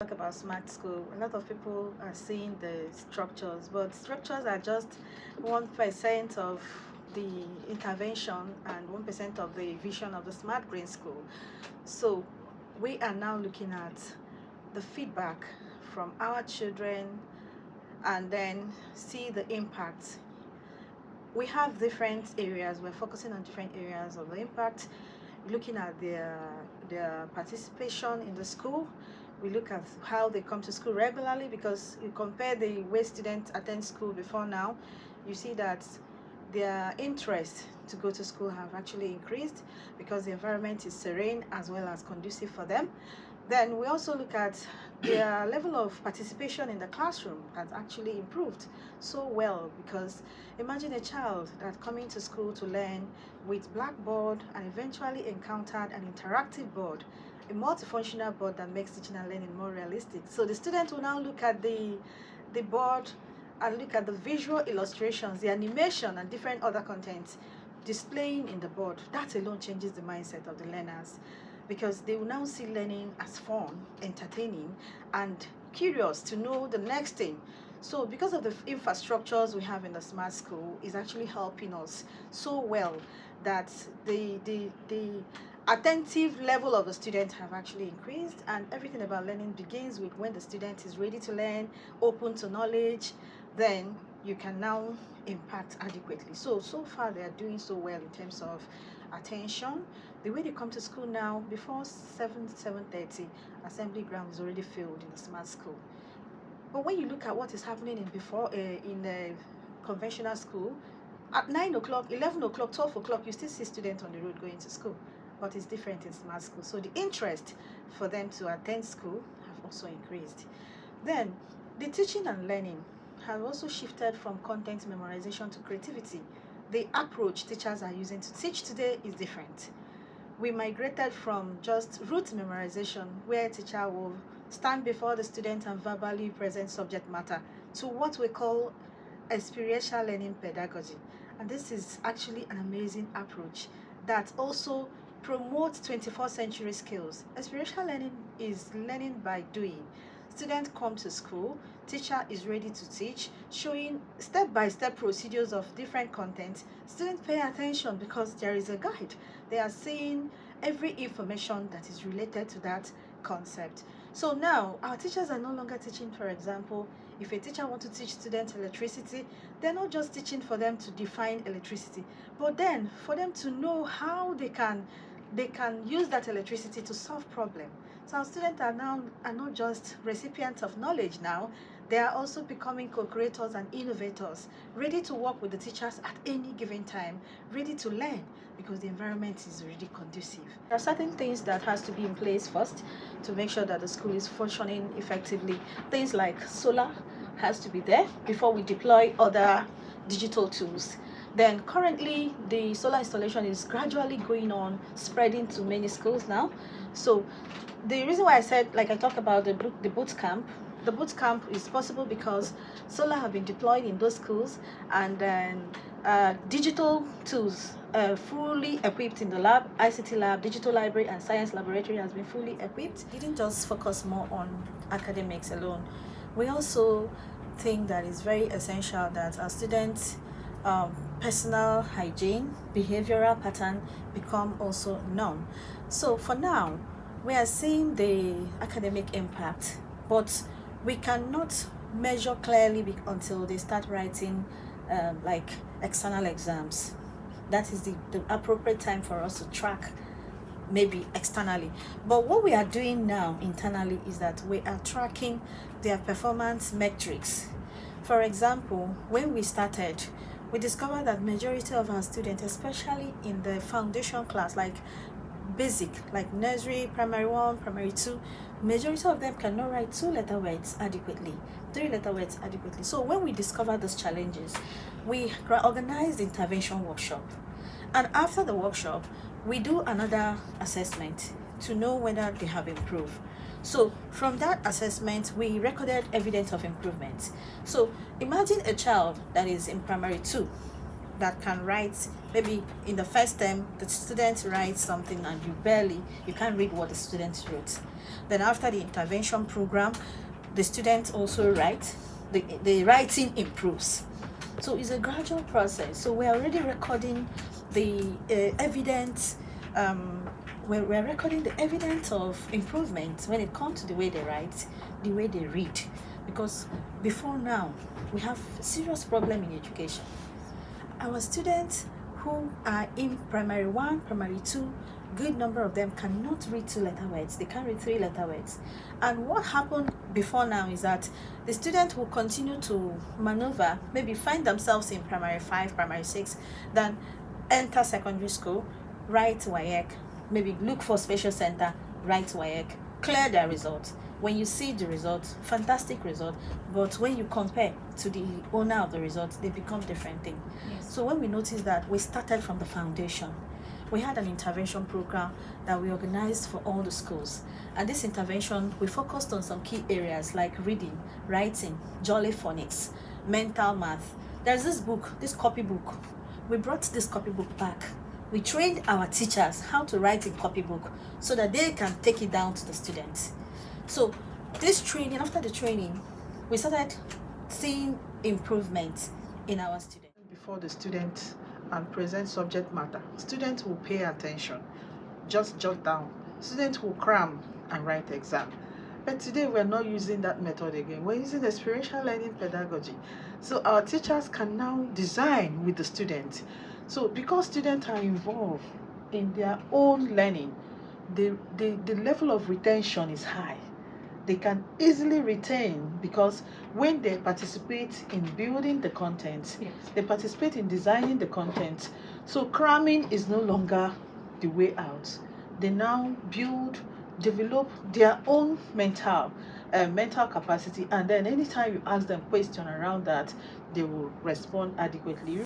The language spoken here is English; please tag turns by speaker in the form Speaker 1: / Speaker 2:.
Speaker 1: Talk about smart school. A lot of people are seeing the structures, but structures are just 1% of the intervention and 1% of the vision of the smart green school. So we are now looking at the feedback from our children and then see the impact. We have different areas. We're focusing on different areas of the impact, looking at their participation in the school. We look at how they come to school regularly, because you compare the way students attend school before now, you see that their interest to go to school have actually increased because the environment is serene as well as conducive for them. Then we also look at their level of participation in the classroom has actually improved so well, because imagine a child that coming to school to learn with blackboard and eventually encountered an interactive board, a multifunctional board that makes teaching and learning more realistic. So the student will now look at the board and look at the visual illustrations, the animation and different other contents displaying in the board. That alone changes the mindset of the learners, because they will now see learning as fun, entertaining, and curious to know the next thing. So because of the infrastructures we have in the smart school is actually helping us so well that the attentive level of the student have actually increased, and everything about learning begins with when the student is ready to learn, open to knowledge, then you can now impact adequately. So far they are doing so well in terms of attention. The way they come to school now, before 7:30, assembly ground is already filled in the smart school. But when you look at what is happening in the conventional school, at 9 o'clock, 11 o'clock, 12 o'clock, you still see students on the road going to school. But it's different in smart school. So the interest for them to attend school have also increased. Then the teaching and learning have also shifted from content memorization to creativity. The approach teachers are using to teach today is different. We migrated from just rote memorization, where a teacher will stand before the student and verbally present subject matter, to what we call experiential learning pedagogy. And this is actually an amazing approach that also promotes 21st century skills. Experiential learning is learning by doing. Students come to school, teacher is ready to teach, showing step-by-step procedures of different content. Students pay attention because there is a guide. They are seeing every information that is related to that concept. So now our teachers are no longer teaching. For example, if a teacher wants to teach students electricity, they're not just teaching for them to define electricity, but then for them to know how they can use that electricity to solve problems. So our students are not just recipients of knowledge now, they are also becoming co-creators and innovators, ready to work with the teachers at any given time, ready to learn because the environment is really conducive. There are certain things that has to be in place first to make sure that the school is functioning effectively. Things like solar has to be there before we deploy other digital tools. Then currently the solar installation is gradually going on, spreading to many schools now. So the reason why I said, like I talked about the boot camp, the boot camp is possible because solar have been deployed in those schools, and then digital tools fully equipped in the lab, ICT lab, digital library, and science laboratory has been fully equipped. We didn't just focus more on academics alone. We also think that it's very essential that our students personal hygiene, behavioral pattern become also known. So for now, we are seeing the academic impact, but we cannot measure clearly until they start writing like external exams. That is the appropriate time for us to track maybe externally. But what we are doing now internally is that we are tracking their performance metrics. For example, when we started, we discovered that majority of our students, especially in the foundation class, like basic, like nursery, primary 1, primary 2, majority of them cannot write 2-letter words adequately, 3-letter words adequately. So when we discovered those challenges, we organized the intervention workshop. And after the workshop, we do another assessment to know whether they have improved. So from that assessment, we recorded evidence of improvement. So imagine a child that is in primary 2 that can write, maybe in the first term the student writes something and you can't read what the student wrote. Then after the intervention program, the students also write, the writing improves. So it's a gradual process. So we're already recording the evidence. We're recording the evidence of improvement when it comes to the way they write, the way they read. Because before now, we have a serious problem in education. Our students who are in primary 1, primary 2, good number of them cannot read 2-letter words. They can't read 3-letter words. And what happened before now is that the student will continue to maneuver, maybe find themselves in primary 5, primary 6, then enter secondary school, write WAEC, maybe look for special center, write WAEC, clear their results. When you see the results, fantastic result, but when you compare to the owner of the results, they become different things. Yes. So when we noticed that, we started from the foundation. We had an intervention program that we organized for all the schools. And this intervention, we focused on some key areas like reading, writing, jolly phonics, mental math. There's this book, this copybook. We brought this copybook back. We trained our teachers how to write in copybook so that they can take it down to the students. So this training, after the training, we started seeing improvement in our students. Before the students and present subject matter, students will pay attention, just jot down. Students will cram and write exam. But today we're not using that method again. We're using experiential learning pedagogy. So our teachers can now design with the students. So because students are involved in their own learning, the level of retention is high. They can easily retain because when they participate in building the content, yes, they participate in designing the content. So cramming is no longer the way out. They now develop their own mental capacity, and then anytime you ask them question around that, they will respond adequately.